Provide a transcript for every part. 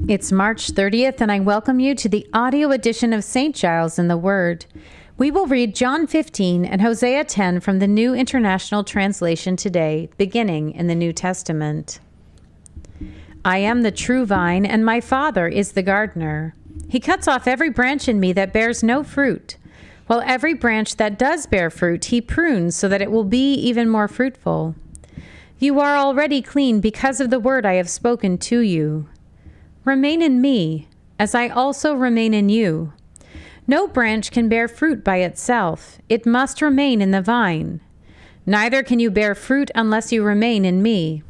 It's March 30th, and I welcome you to the audio edition of St. Giles in the Word. We will read John 15 and Hosea 10 from the New International Translation today, beginning in the New Testament. I am the true vine, and my Father is the gardener. He cuts off every branch in me that bears no fruit, while every branch that does bear fruit he prunes so that it will be even more fruitful. You are already clean because of the word I have spoken to you. Remain in me, as I also remain in you. No branch can bear fruit by itself. It must remain in the vine. Neither can you bear fruit unless you remain in me.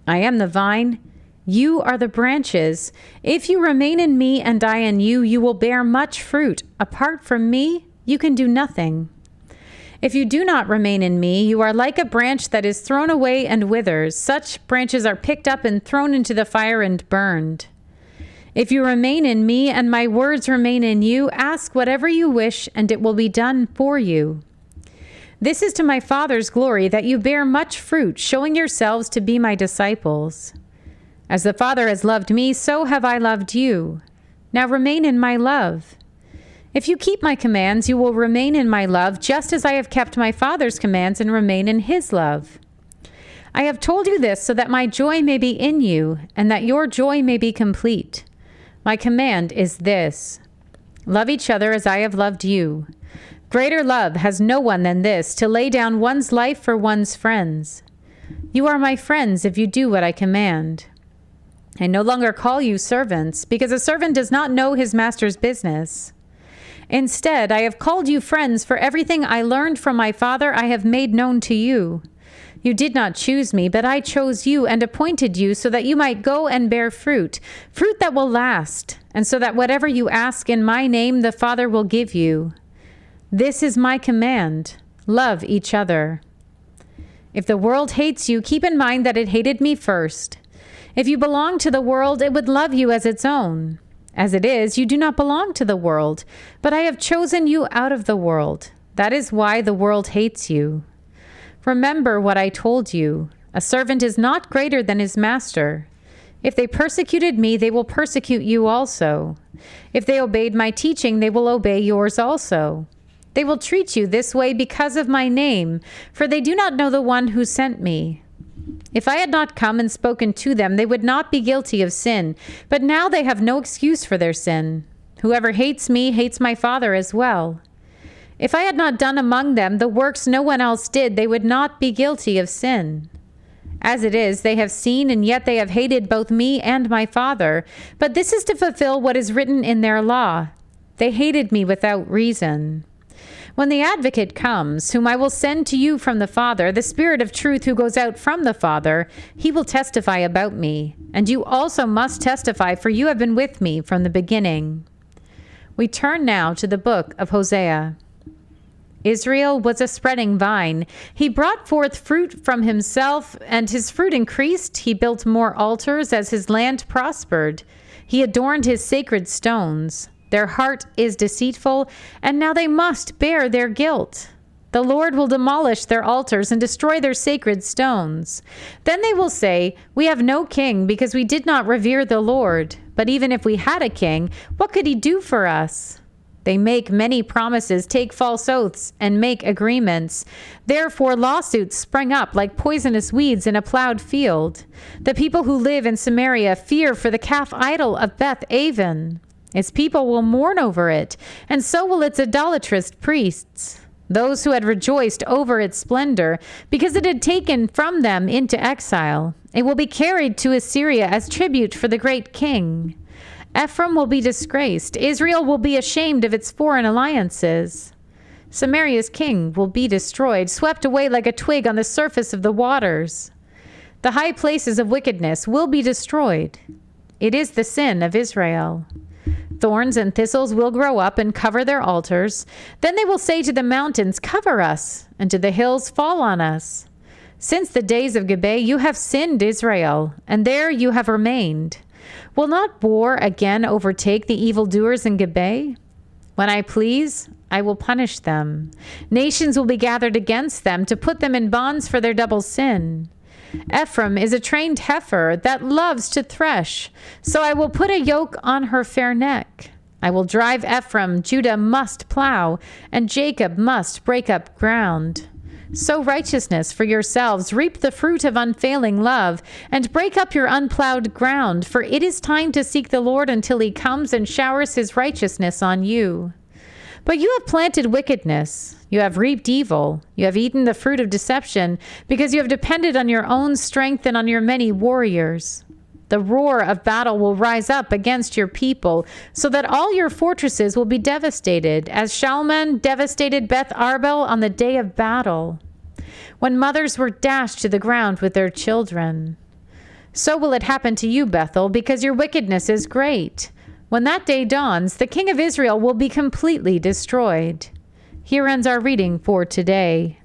I am the vine. You are the branches. If you remain in me and I in you, you will bear much fruit. Apart from me, you can do nothing. If you do not remain in me, you are like a branch that is thrown away and withers. Such branches are picked up and thrown into the fire and burned. If you remain in me and my words remain in you, ask whatever you wish and it will be done for you. This is to my Father's glory that you bear much fruit, showing yourselves to be my disciples. As the Father has loved me, so have I loved you. Now remain in my love. If you keep my commands, you will remain in my love, just as I have kept my Father's commands and remain in his love. I have told you this so that my joy may be in you, and that your joy may be complete. My command is this: love each other as I have loved you. Greater love has no one than this, to lay down one's life for one's friends. You are my friends if you do what I command. I no longer call you servants, because a servant does not know his master's business. Instead, I have called you friends, for everything I learned from my Father I have made known to you. You did not choose me, but I chose you and appointed you so that you might go and bear fruit, fruit that will last, and so that whatever you ask in my name the Father will give you. This is my command: love each other. If the world hates you, keep in mind that it hated me first. If you belong to the world, it would love you as its own. As it is, you do not belong to the world, but I have chosen you out of the world. That is why the world hates you. Remember what I told you. A servant is not greater than his master. If they persecuted me, they will persecute you also. If they obeyed my teaching, they will obey yours also. They will treat you this way because of my name, for they do not know the one who sent me. If I had not come and spoken to them, they would not be guilty of sin, but now they have no excuse for their sin. Whoever hates me hates my Father as well. If I had not done among them the works no one else did, they would not be guilty of sin. As it is, they have seen, and yet they have hated both me and my Father. But this is to fulfill what is written in their law: they hated me without reason. When the Advocate comes, whom I will send to you from the Father, the Spirit of truth who goes out from the Father, he will testify about me. And you also must testify, for you have been with me from the beginning. We turn now to the book of Hosea. Israel was a spreading vine. He brought forth fruit from himself, and his fruit increased. He built more altars as his land prospered. He adorned his sacred stones. Their heart is deceitful, and now they must bear their guilt. The Lord will demolish their altars and destroy their sacred stones. Then they will say, "We have no king because we did not revere the Lord. But even if we had a king, what could he do for us?" They make many promises, take false oaths, and make agreements. Therefore lawsuits sprang up like poisonous weeds in a plowed field. The people who live in Samaria fear for the calf idol of Beth Aven. Its people will mourn over it, and so will its idolatrous priests. Those who had rejoiced over its splendor, because it had taken from them into exile. It will be carried to Assyria as tribute for the great king. Ephraim will be disgraced. Israel will be ashamed of its foreign alliances. Samaria's king will be destroyed, swept away like a twig on the surface of the waters. The high places of wickedness will be destroyed. It is the sin of Israel. Thorns and thistles will grow up and cover their altars. Then they will say to the mountains, "Cover us," and to the hills, "Fall on us." Since the days of Gibeah, you have sinned, Israel, and there you have remained. Will not war again overtake the evildoers in Gibeah? When I please, I will punish them. Nations will be gathered against them to put them in bonds for their double sin. Ephraim is a trained heifer that loves to thresh, so I will put a yoke on her fair neck. I will drive Ephraim, Judah must plow, and Jacob must break up ground. Sow righteousness for yourselves, reap the fruit of unfailing love, and break up your unplowed ground, for it is time to seek the Lord until he comes and showers his righteousness on you. But you have planted wickedness. You have reaped evil. You have eaten the fruit of deception, because you have depended on your own strength and on your many warriors. The roar of battle will rise up against your people, so that all your fortresses will be devastated, as Shalman devastated Beth Arbel on the day of battle, when mothers were dashed to the ground with their children. So will it happen to you, Bethel, because your wickedness is great. When that day dawns, the king of Israel will be completely destroyed. Here ends our reading for today.